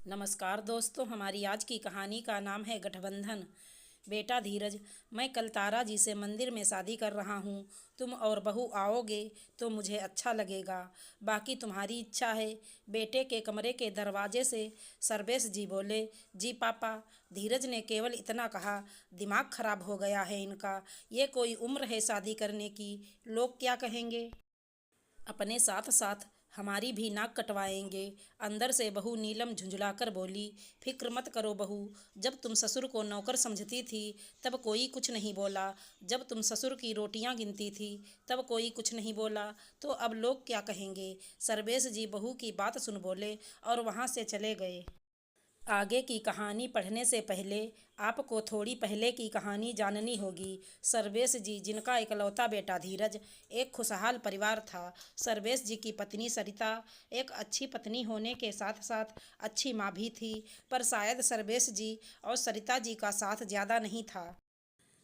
नमस्कार दोस्तों, हमारी आज की कहानी का नाम है गठबंधन। बेटा धीरज, मैं कल तारा जी से मंदिर में शादी कर रहा हूँ। तुम और बहू आओगे तो मुझे अच्छा लगेगा, बाकी तुम्हारी इच्छा है। बेटे के कमरे के दरवाजे से सर्वेश जी बोले। जी पापा। धीरज ने केवल इतना कहा। दिमाग खराब हो गया है इनका। ये कोई उम्र है शादी करने की? लोग क्या कहेंगे? अपने साथ साथ हमारी भी नाक कटवाएंगे। अंदर से बहू नीलम झुंझुलाकर बोली। फिक्र मत करो बहू, जब तुम ससुर को नौकर समझती थी तब कोई कुछ नहीं बोला। जब तुम ससुर की रोटियां गिनती थी तब कोई कुछ नहीं बोला, तो अब लोग क्या कहेंगे? सर्वेश जी बहू की बात सुन बोले और वहां से चले गए। आगे की कहानी पढ़ने से पहले आपको थोड़ी पहले की कहानी जाननी होगी। सर्वेश जी, जिनका इकलौता बेटा धीरज, एक खुशहाल परिवार था। सर्वेश जी की पत्नी सरिता एक अच्छी पत्नी होने के साथ साथ अच्छी माँ भी थी, पर शायद सर्वेश जी और सरिता जी का साथ ज़्यादा नहीं था।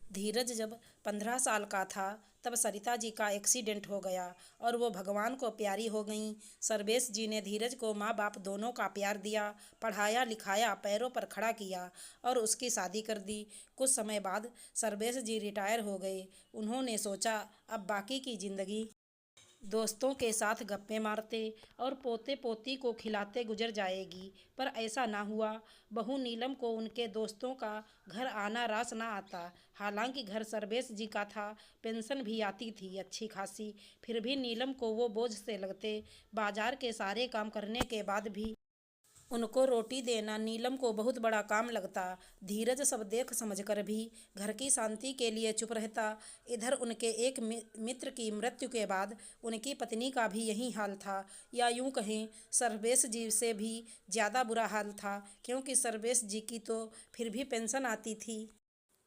धीरज जब 15 साल का था तब सरिता जी का एक्सीडेंट हो गया और वो भगवान को प्यारी हो गईं। सर्वेश जी ने धीरज को माँ बाप दोनों का प्यार दिया, पढ़ाया लिखाया, पैरों पर खड़ा किया और उसकी शादी कर दी। कुछ समय बाद सर्वेश जी रिटायर हो गए। उन्होंने सोचा अब बाकी की ज़िंदगी दोस्तों के साथ गप्पे मारते और पोते पोती को खिलाते गुजर जाएगी, पर ऐसा ना हुआ। बहू नीलम को उनके दोस्तों का घर आना रास ना आता। हालांकि घर सर्वेश जी का था, पेंशन भी आती थी अच्छी खासी, फिर भी नीलम को वो बोझ से लगते। बाजार के सारे काम करने के बाद भी उनको रोटी देना नीलम को बहुत बड़ा काम लगता। धीरज सब देख समझ कर भी घर की शांति के लिए चुप रहता। इधर उनके एक मित्र की मृत्यु के बाद उनकी पत्नी का भी यही हाल था, या यूं कहें सर्वेश जी से भी ज़्यादा बुरा हाल था, क्योंकि सर्वेश जी की तो फिर भी पेंशन आती थी,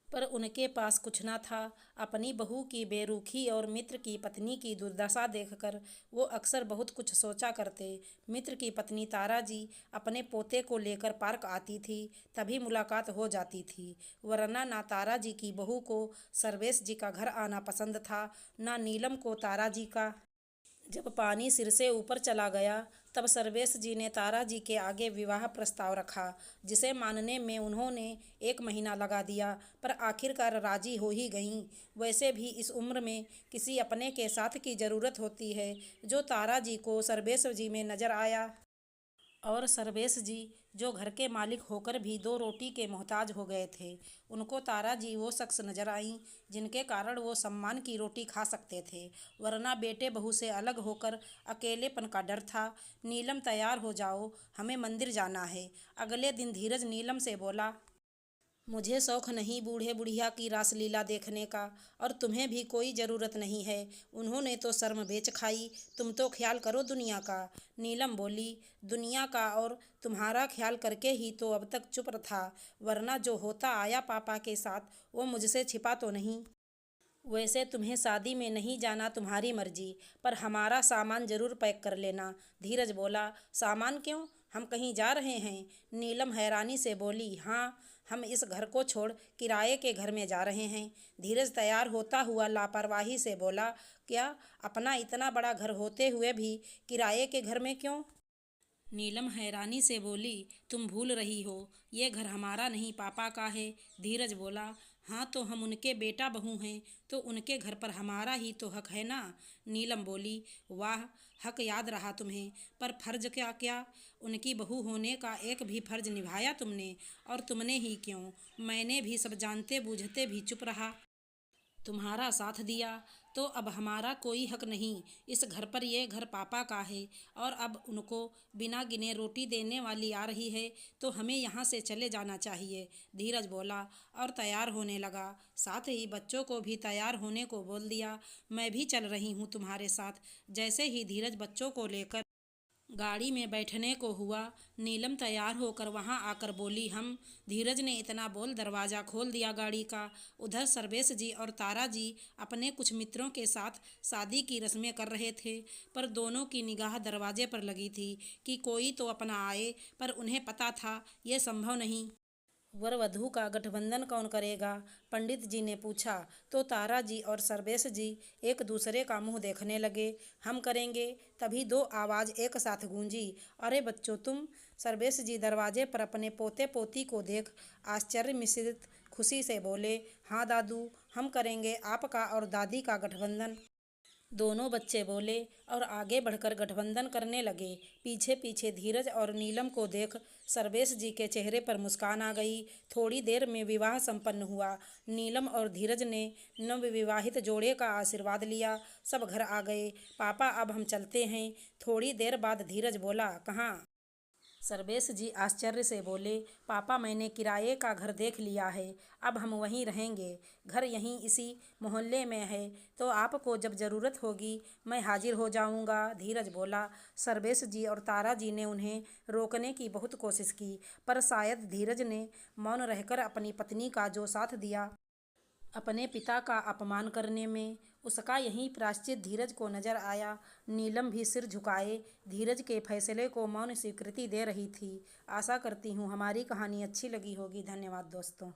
पर उनके पास कुछ ना था। अपनी बहू की बेरुखी और मित्र की पत्नी की दुर्दशा देखकर वो अक्सर बहुत कुछ सोचा करते। मित्र की पत्नी तारा जी अपने पोते को लेकर पार्क आती थी, तभी मुलाकात हो जाती थी, वरना ना तारा जी की बहू को सर्वेश जी का घर आना पसंद था, ना नीलम को तारा जी का। जब पानी सिर से ऊपर चला गया तब सर्वेश जी ने तारा जी के आगे विवाह प्रस्ताव रखा, जिसे मानने में उन्होंने 1 महीना लगा दिया, पर आखिरकार राजी हो ही गईं। वैसे भी इस उम्र में किसी अपने के साथ की ज़रूरत होती है, जो तारा जी को सर्वेश जी में नज़र आया। और सर्वेश जी, जो घर के मालिक होकर भी 2 रोटी के मोहताज हो गए थे, उनको तारा जी वो शख्स नजर आईं जिनके कारण वो सम्मान की रोटी खा सकते थे, वरना बेटे बहू से अलग होकर अकेलेपन का डर था। नीलम, तैयार हो जाओ, हमें मंदिर जाना है। अगले दिन धीरज नीलम से बोला। मुझे शौक नहीं बूढ़े बुढ़िया की रासलीला देखने का, और तुम्हें भी कोई ज़रूरत नहीं है। उन्होंने तो शर्म बेच खाई, तुम तो ख्याल करो दुनिया का। नीलम बोली। दुनिया का और तुम्हारा ख्याल करके ही तो अब तक चुप था, वरना जो होता आया पापा के साथ वो मुझसे छिपा तो नहीं। वैसे तुम्हें शादी में नहीं जाना तुम्हारी मर्जी, पर हमारा सामान जरूर पैक कर लेना। धीरज बोला। सामान क्यों, हम कहीं जा रहे हैं? नीलम हैरानी से बोली। हाँ, हम इस घर को छोड़ किराए के घर में जा रहे हैं। धीरज तैयार होता हुआ लापरवाही से बोला। क्या, अपना इतना बड़ा घर होते हुए भी किराए के घर में क्यों? नीलम हैरानी से बोली। तुम भूल रही हो, ये घर हमारा नहीं पापा का है। धीरज बोला। हाँ, तो हम उनके बेटा बहू हैं, तो उनके घर पर हमारा ही तो हक है ना। नीलम बोली। वाह, हक याद रहा तुम्हें, पर फर्ज क्या क्या? उनकी बहू होने का एक भी फर्ज निभाया तुमने? और तुमने ही क्यों, मैंने भी सब जानते बूझते भी चुप रहा, तुम्हारा साथ दिया, तो अब हमारा कोई हक नहीं इस घर पर। ये घर पापा का है, और अब उनको बिना गिने रोटी देने वाली आ रही है, तो हमें यहाँ से चले जाना चाहिए। धीरज बोला और तैयार होने लगा। साथ ही बच्चों को भी तैयार होने को बोल दिया। मैं भी चल रही हूँ तुम्हारे साथ। जैसे ही धीरज बच्चों को लेकर गाड़ी में बैठने को हुआ, नीलम तैयार होकर वहां आकर बोली। हम। धीरज ने इतना बोल दरवाज़ा खोल दिया गाड़ी का। उधर सर्वेश जी और तारा जी अपने कुछ मित्रों के साथ शादी की रस्में कर रहे थे, पर दोनों की निगाह दरवाजे पर लगी थी कि कोई तो अपना आए, पर उन्हें पता था यह संभव नहीं। वर वधू का गठबंधन कौन करेगा? पंडित जी ने पूछा। तो तारा जी और सर्वेश जी एक दूसरे का मुंह देखने लगे। हम करेंगे। तभी दो आवाज एक साथ गूंजी। अरे बच्चों तुम? सर्वेश जी दरवाजे पर अपने पोते पोती को देख आश्चर्य मिश्रित खुशी से बोले। हाँ दादू, हम करेंगे आपका और दादी का गठबंधन। दोनों बच्चे बोले और आगे बढ़कर गठबंधन करने लगे। पीछे पीछे धीरज और नीलम को देख सर्वेश जी के चेहरे पर मुस्कान आ गई। थोड़ी देर में विवाह संपन्न हुआ। नीलम और धीरज ने नवविवाहित जोड़े का आशीर्वाद लिया। सब घर आ गए। पापा अब हम चलते हैं। थोड़ी देर बाद धीरज बोला, कहाँ? सर्वेश जी आश्चर्य से बोले, पापा मैंने किराए का घर देख लिया है। अब हम वहीं रहेंगे। घर यहीं इसी मोहल्ले में है। तो आपको जब ज़रूरत होगी मैं हाजिर हो जाऊंगा, धीरज बोला। सर्वेश जी और तारा जी ने उन्हें रोकने की बहुत कोशिश की, पर शायद धीरज ने मौन रहकर अपनी पत्नी का जो साथ दिया, अपने पिता का अपमान करने में, उसका यही प्रायश्चित धीरज को नजर आया। नीलम भी सिर झुकाए धीरज के फैसले को मौन स्वीकृति दे रही थी। आशा करती हूँ हमारी कहानी अच्छी लगी होगी। धन्यवाद दोस्तों।